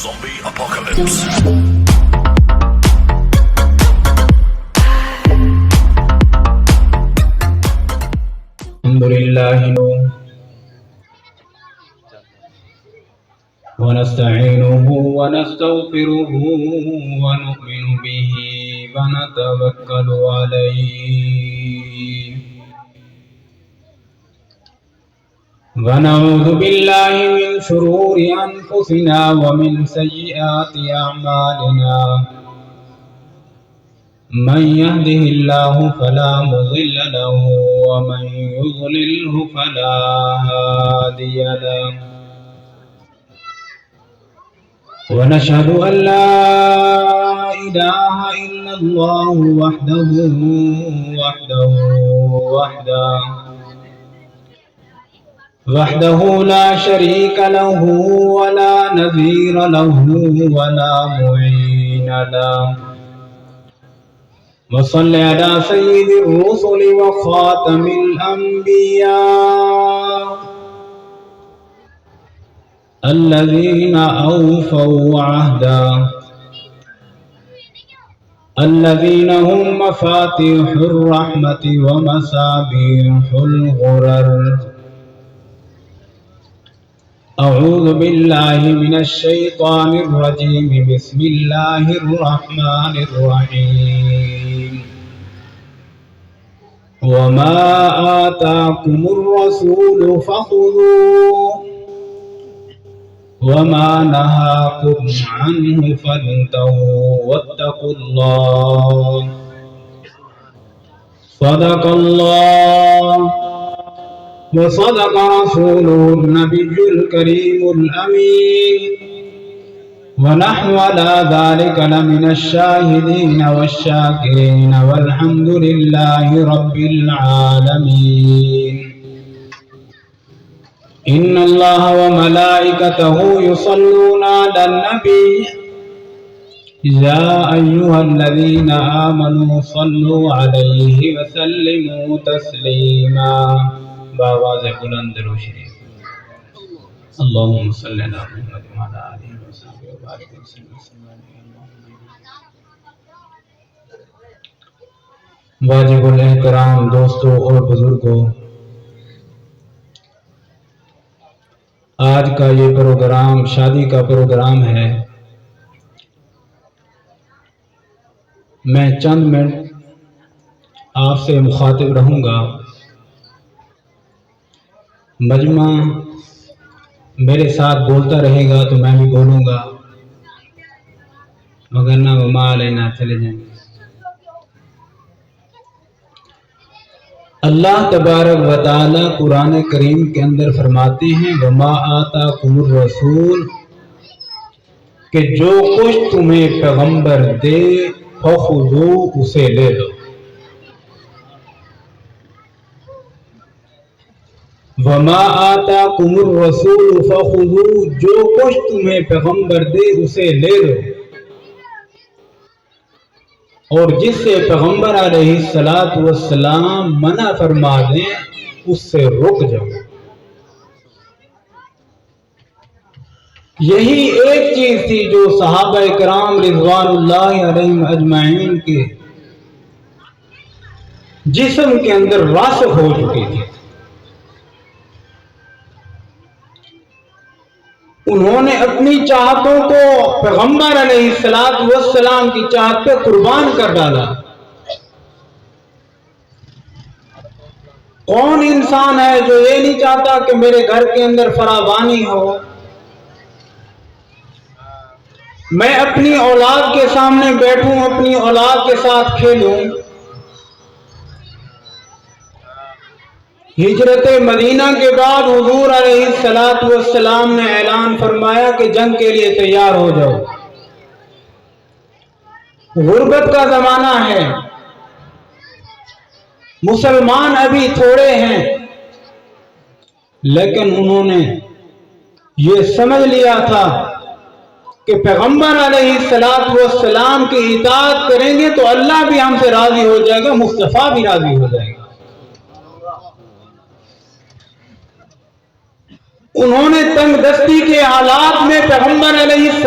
Zombie apocalypse. الحمد لله ونستعينه ونستغفره ونؤمن به ونتوكل عليه ونعوذ بالله من شرور أنفسنا ومن سيئات أعمالنا من يهده الله فلا مضل له ومن يضلله فلا هادي له ونشهد أن لا إله إلا الله وحده لا شريك له ولا نظير له ولا معين له وصل على سيد الرسل وخاتم الأنبياء الذين أوفوا عهدا الذين هم مفاتيح الرحمة ومصابيح الغرر أعوذ بالله من الشيطان الرجيم بسم الله الرحمن الرحيم وما آتاكم الرسول فخذوه وما نهاكم عنه فانتهوا واتقوا الله صدق الله وصدق رسوله النبي الكريم الأمين ونحن على ذلك لمن الشاهدين والشاكرين والحمد لله رب العالمين إن الله وملائكته يصلون على النبي يا أيها الذين آمنوا صلوا عليه وسلموا تسليما بآواز بلند و شریف اللهم صل على محمد وعلى آله وصحبه وبارك وسلم واجب الاحترام دوستوں اور بزرگوں، آج کا یہ پروگرام شادی کا پروگرام ہے۔ میں چند منٹ آپ سے مخاطب رہوں گا۔ مجمع میرے ساتھ بولتا رہے گا تو میں بھی بولوں گا، مگر نہ وما علینا چلے جائیں گے۔ اللہ تبارک و تعالی قرآن کریم کے اندر فرماتے ہیں وما آتاکم الرسول، کہ جو کچھ تمہیں پیغمبر دے فخذو، اسے لے لو۔ وما آتاکم الرسول فخذو، جو کچھ تمہیں پیغمبر دے اسے لے لو، اور جس سے پیغمبر علیہ السلام منع فرما دیں اس سے رک جاؤ۔ یہی ایک چیز تھی جو صحابہ کرام رضوان اللہ علیہم اجمعین کے جسم کے اندر راسخ ہو چکی تھی۔ انہوں نے اپنی چاہتوں کو پیغمبر علیہ السلام کی چاہت پہ قربان کر ڈالا۔ کون انسان ہے جو یہ نہیں چاہتا کہ میرے گھر کے اندر فراوانی ہو، میں اپنی اولاد کے سامنے بیٹھوں، اپنی اولاد کے ساتھ کھیلوں۔ ہجرت مدینہ کے بعد حضور علیہ السلام نے اعلان فرمایا کہ جنگ کے لیے تیار ہو جاؤ۔ غربت کا زمانہ ہے، مسلمان ابھی تھوڑے ہیں، لیکن انہوں نے یہ سمجھ لیا تھا کہ پیغمبر علیہ السلام کی اطاعت کریں گے تو اللہ بھی ہم سے راضی ہو جائے گا، مصطفیٰ بھی راضی ہو جائے گا۔ انہوں نے تنگ دستی کے حالات میں پیغمبر علیہ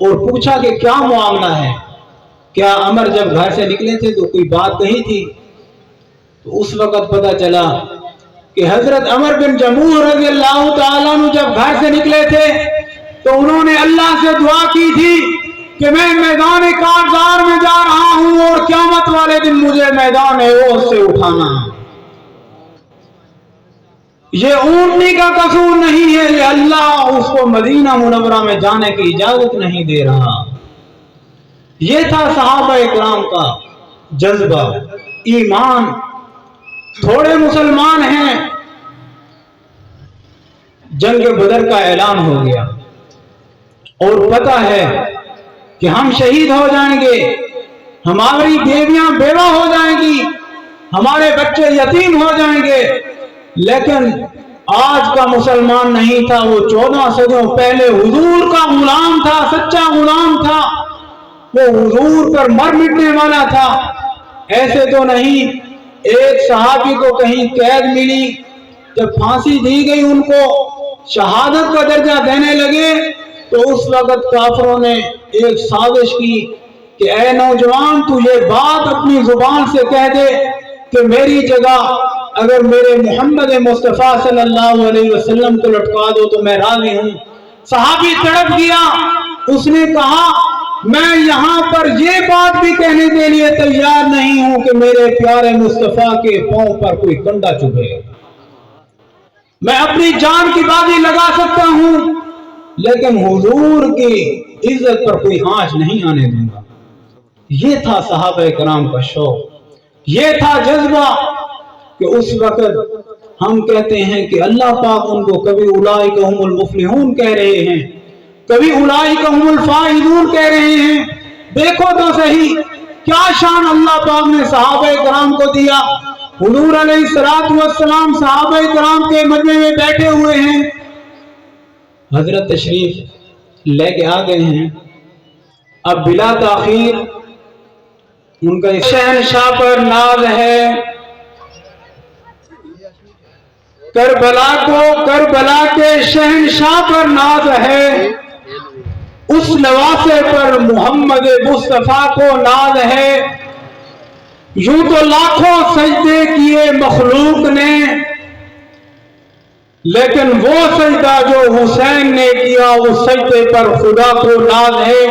اور پوچھا کہ کیا معاملہ ہے، کیا عمر جب گھر سے نکلے تھے تو کوئی بات کہی تھی؟ تو اس وقت پتہ چلا کہ حضرت عمر بن جموح رضی اللہ تعالیٰ عنہ جب گھر سے نکلے تھے تو انہوں نے اللہ سے دعا کی تھی کہ میں میدان کارزار میں جا رہا ہوں اور قیامت والے دن مجھے میدان احد سے اٹھانا۔ یہ اونٹنی کا قصور نہیں ہے، یہ اللہ اس کو مدینہ منورہ میں جانے کی اجازت نہیں دے رہا۔ یہ تھا صحابہ اکرام کا جذبہ، ایمان۔ تھوڑے مسلمان ہیں، جنگ بدر کا اعلان ہو گیا اور پتہ ہے کہ ہم شہید ہو جائیں گے، ہماری بیویاں بیوہ ہو جائیں گی، ہمارے بچے یتیم ہو جائیں گے، لیکن آج کا مسلمان نہیں تھا، وہ 14 صدیوں پہلے حضور کا غلام تھا، سچا غلام تھا، وہ حضور پر مر مٹنے والا تھا۔ ایسے تو نہیں، ایک صحابی کو کہیں قید ملی، جب پھانسی دی گئی ان کو شہادت کا درجہ دینے لگے تو اس وقت کافروں نے ایک سازش کی کہ اے نوجوان تو یہ بات اپنی زبان سے کہہ دے کہ میری جگہ اگر میرے محمد مصطفیٰ صلی اللہ علیہ وسلم کو لٹکا دو تو میں راضی ہوں۔ صحابی تڑپ گیا، اس نے کہا میں یہاں پر یہ بات بھی کہنے کے لیے تیار نہیں ہوں کہ میرے پیارے مصطفیٰ کے پاؤں پر کوئی کنڈا چبھے، میں اپنی جان کی بازی لگا سکتا ہوں لیکن حضور کی عزت پر کوئی آنچ نہیں آنے دوں گا۔ یہ تھا صحابہ کرام کا شوق، یہ تھا جذبہ کہ اس وقت ہم کہتے ہیں کہ اللہ پاک ان کو کبھی اولئک هم المفلحون کہہ رہے ہیں، کبھی اولئک هم الفائزون کہہ رہے ہیں۔ دیکھو تو صحیح کیا شان اللہ پاک نے صحابہ کرام کو دیا۔ حضور علیہ الصلوۃ والسلام صحابہ کرام کے مجمع میں بیٹھے ہوئے ہیں، حضرت تشریف لے کے آ گئے ہیں، اب بلا تاخیر ان کا شہنشاہ پر ناز ہے، کربلا کے شہنشاہ پر ناز ہے، اس نواسے پر محمد مصطفیٰ کو ناز ہے۔ یوں تو لاکھوں سجدے کیے مخلوق نے، لیکن وہ سجدہ جو حسین نے کیا اس سجدے پر خدا کو ناز ہے۔